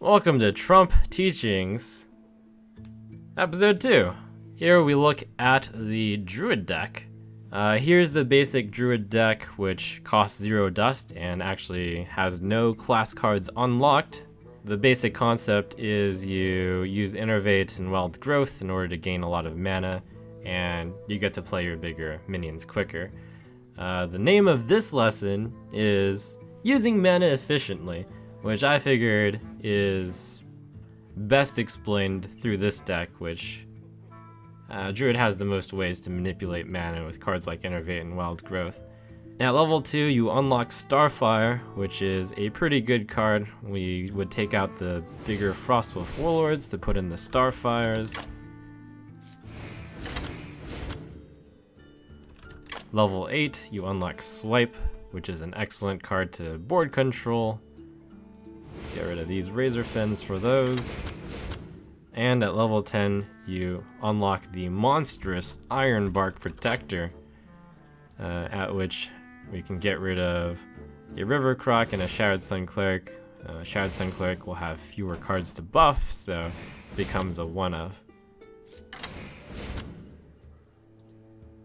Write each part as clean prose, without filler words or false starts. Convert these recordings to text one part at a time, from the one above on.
Welcome to Trump Teachings, Episode 2. Here we look at the Druid deck. Here's the basic Druid deck, which costs 0 dust and actually has no class cards unlocked. The basic concept is you use Innervate and Wild Growth in order to gain a lot of mana, and you get to play your bigger minions quicker. The name of this lesson is Using Mana Efficiently, which I figured is best explained through this deck, which Druid has the most ways to manipulate mana with cards like Innervate and Wild Growth. At level 2, you unlock Starfire, which is a pretty good card. We would take out the bigger Frostwolf Warlords to put in the Starfires. Level 8, you unlock Swipe, which is an excellent card to board control. Get rid of these Razor Fins for those. And at level 10, you unlock the monstrous Ironbark Protector, at which we can get rid of a River Croc and a Shattered Sun Cleric. Shattered Sun Cleric will have fewer cards to buff, so it becomes a 1-of.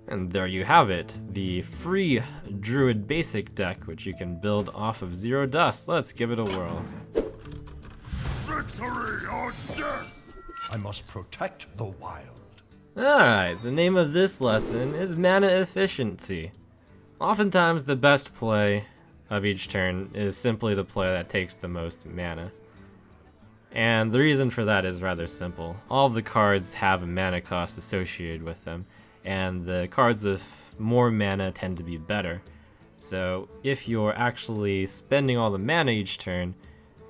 And there you have it, the free Druid basic deck, which you can build off of 0 dust. Let's give it a whirl. Victory or death! I must protect the wild. Alright, the name of this lesson is Mana Efficiency. Oftentimes the best play of each turn is simply the play that takes the most mana. And the reason for that is rather simple. All of the cards have a mana cost associated with them, and the cards with more mana tend to be better. So if you're actually spending all the mana each turn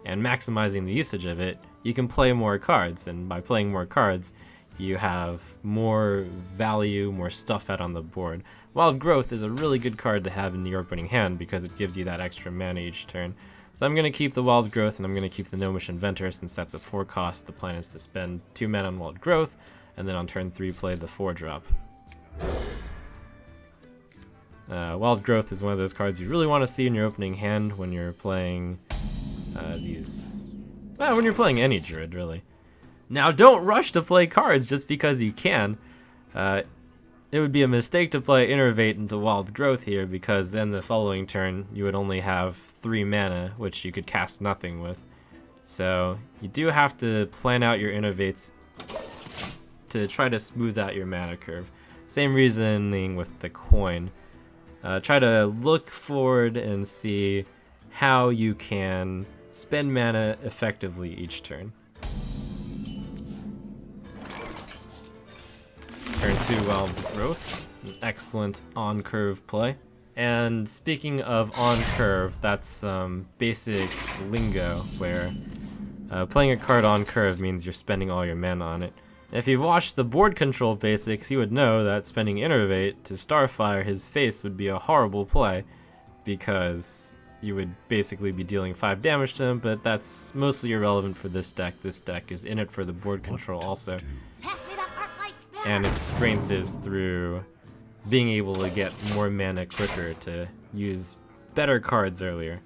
and maximizing the usage of it, you can play more cards, and by playing more cards, you have more value, more stuff out on the board. Wild Growth is a really good card to have in your opening hand because it gives you that extra mana each turn. So I'm going to keep the Wild Growth, and I'm going to keep the Gnomish Inventor since that's a 4 cost. The plan is to spend 2 mana on Wild Growth, and then on turn 3 play the 4-drop. Wild Growth is one of those cards you really want to see in your opening hand when you're playing when you're playing any Druid, really. Now, don't rush to play cards just because you can. It would be a mistake to play Innervate into Wild Growth here, because then the following turn you would only have 3 mana, which you could cast nothing with. So you do have to plan out your Innervates to try to smooth out your mana curve. Same reasoning with the coin. Try to look forward and see how you can spend mana effectively each turn. Turn 2 Wild Growth, an excellent on-curve play. And speaking of on-curve, that's some basic lingo where playing a card on-curve means you're spending all your mana on it. If you've watched the board control basics, you would know that spending Innervate to Starfire his face would be a horrible play, because you would basically be dealing 5 damage to him, but that's mostly irrelevant for this deck. This deck is in it for the board control also. And its strength is through being able to get more mana quicker to use better cards earlier.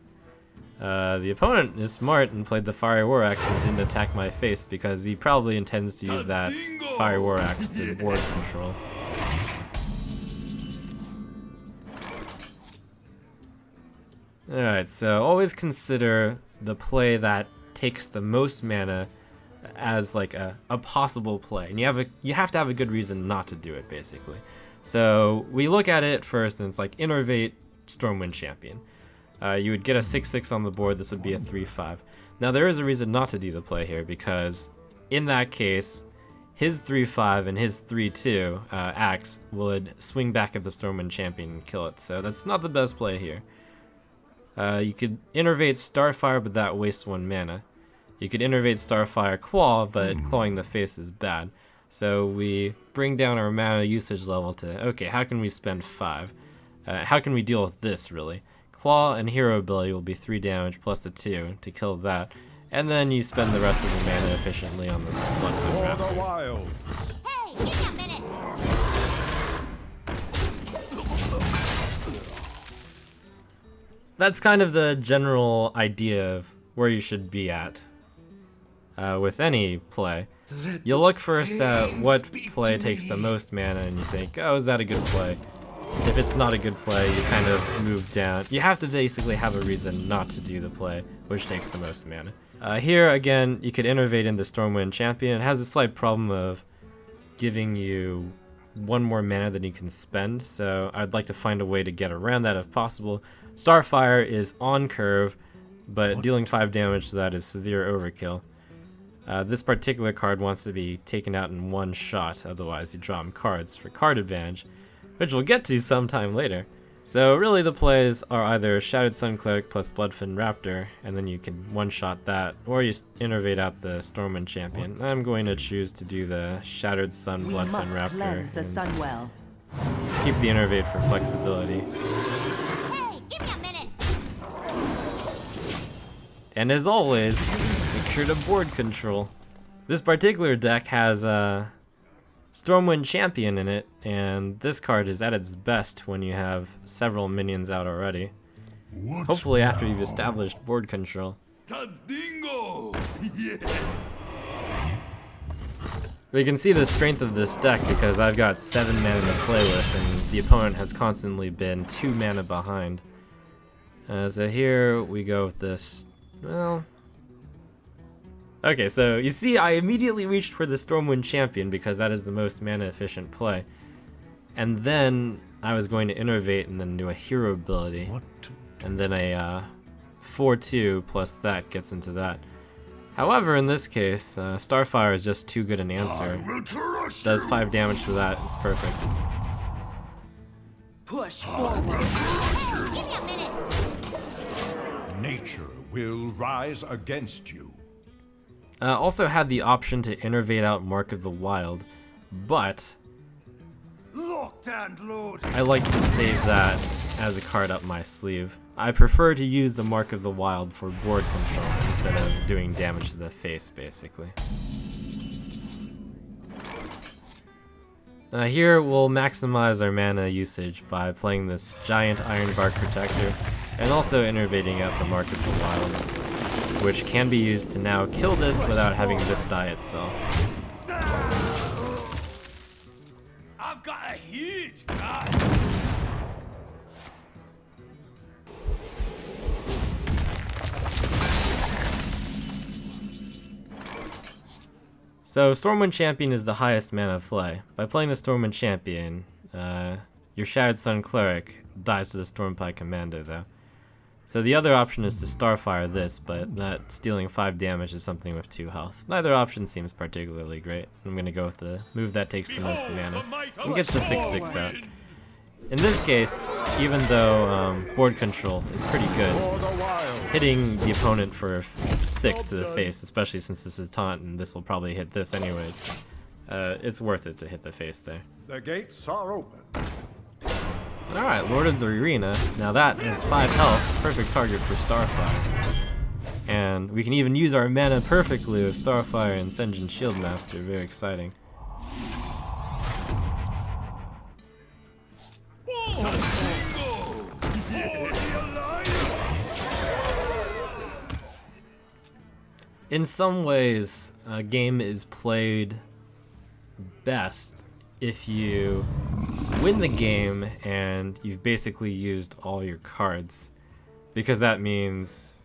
The opponent is smart and played the Fire War Axe and didn't attack my face because he probably intends to use that Fire War Axe to board control. Alright, so always consider the play that takes the most mana as like a possible play, and you have to have a good reason not to do it, basically. So we look at it first, and it's like Innervate Stormwind Champion. You would get a 6/6 on the board. This would be a 3/5. Now there is a reason not to do the play here, because in that case, his 3/5 and his 3/2 axe would swing back at the Stormwind Champion and kill it. So that's not the best play here. You could Innervate Starfire, but that wastes 1 mana. You could Innervate Starfire Claw, but clawing the face is bad. So we bring down our mana usage level to, okay, how can we spend 5? How can we deal with this, really? Claw and Hero ability will be 3 damage plus the 2 to kill that. And then you spend the rest of the mana efficiently on this Bloodfoot Raptor. Hey, give me a minute! That's kind of the general idea of where you should be at. with any play. You'll look first at what play takes the most mana and you think, oh, is that a good play? If it's not a good play, you kind of move down. You have to basically have a reason not to do the play, which takes the most mana. Here, again, you could innovate into Stormwind Champion. It has a slight problem of giving you one more mana than you can spend, so I'd like to find a way to get around that if possible. Starfire is on curve, but dealing 5 damage to that is severe overkill. This particular card wants to be taken out in one shot, otherwise you draw him cards for card advantage, which we'll get to sometime later. So really the plays are either Shattered Sun Cleric plus Bloodfin Raptor, and then you can one-shot that, or you innovate out the Stormwind Champion. I'm going to choose to do the Shattered Sun Bloodfin Raptor. The sun well. Keep the innovate for flexibility. Hey, give me a minute. And as always, make sure to board control. This particular deck has Stormwind Champion in it, and this card is at its best when you have several minions out already. Hopefully after you've established board control. Dingo! Yes! We can see the strength of this deck because I've got 7 mana to play with, and the opponent has constantly been 2 mana behind. So here we go with this, well... Okay, so you see I immediately reached for the Stormwind Champion because that is the most mana efficient play. And then I was going to innovate and then do a hero ability. And then a 4/2 plus that gets into that. However, in this case, Starfire is just too good an answer. Does 5 damage to that, it's perfect. Push forward. Hey, give me a minute. Nature will rise against you. Also had the option to innovate out Mark of the Wild, but Locked and loaded. I like to save that as a card up my sleeve. I prefer to use the Mark of the Wild for board control instead of doing damage to the face, basically. Here we'll maximize our mana usage by playing this giant Ironbark Protector, and also innovating out the Mark of the Wild, which can be used to now kill this without having this die itself. I've got a huge guy. So Stormwind Champion is the highest mana play. By playing the Stormwind Champion, your Shattered Sun Cleric dies to the Stormpike Commando though. So the other option is to Starfire this, but that stealing 5 damage is something with 2 health. Neither option seems particularly great. I'm going to go with the move that takes the most mana and gets the 6/6 out. In this case, even though board control is pretty good, hitting the opponent for 6 to the face, especially since this is taunt and this will probably hit this anyways, it's worth it to hit the face there. The gates are open. Alright, Lord of the Arena. Now that is 5 health, perfect target for Starfire. And we can even use our mana perfectly with Starfire and Senjin Shieldmaster, very exciting. In some ways, a game is played best if you win the game and you've basically used all your cards, because that means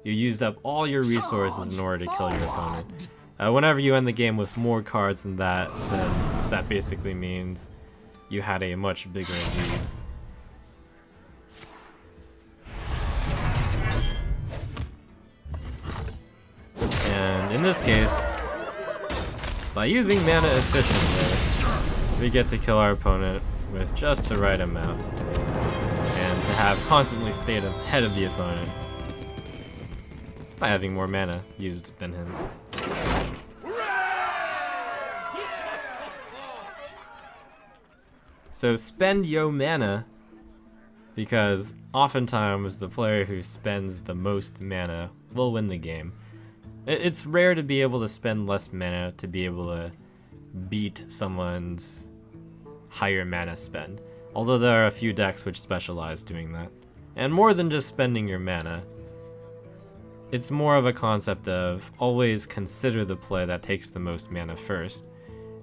you used up all your resources in order to kill your opponent. Whenever you end the game with more cards than that, then that basically means you had a much bigger lead. And in this case, by using mana efficiently, we get to kill our opponent with just the right amount, and to have constantly stayed ahead of the opponent by having more mana used than him. So spend yo mana, because oftentimes the player who spends the most mana will win the game. It's rare to be able to spend less mana to be able to beat someone's higher mana spend, although there are a few decks which specialize doing that. And more than just spending your mana, it's more of a concept of always consider the play that takes the most mana first.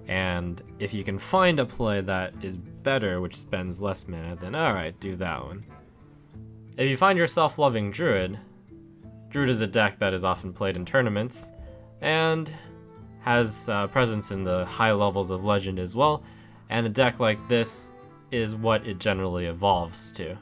And if you can find a play that is better, which spends less mana, then alright, do that one. If you find yourself loving Druid, Druid is a deck that is often played in tournaments, and has presence in the high levels of Legend as well, and a deck like this is what it generally evolves to.